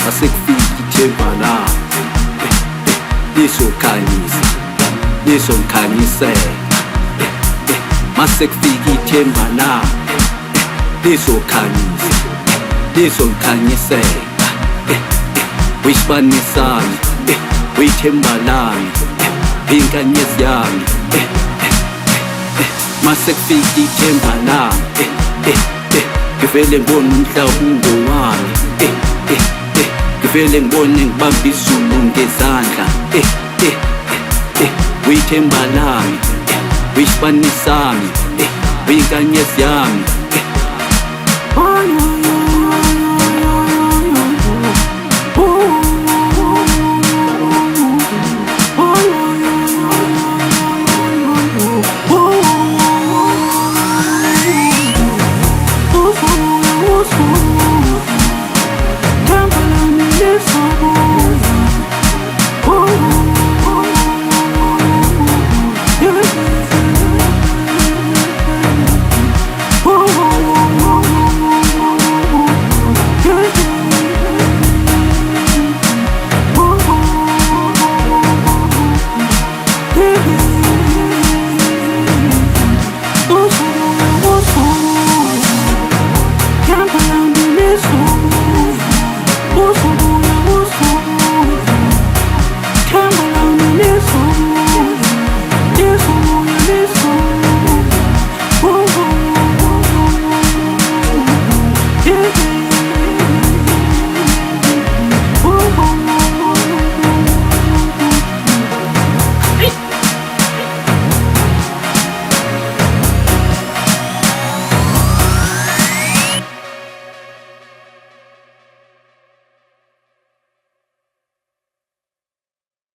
Asekufika ithemba la lizokhanyisa, lizokhanyisela. Masekufika ithemba la lizokhanyisa, lizokhanyisela. Wisibani sami, withemba lami, inkanyezi yami. Masekufika ithemba lami, ngivele ngibone umhlaba ungowami. Ngivele ngibone ngibamba izulu ngezandla. Withemba lami, wisibani sami, inkanyezi yami.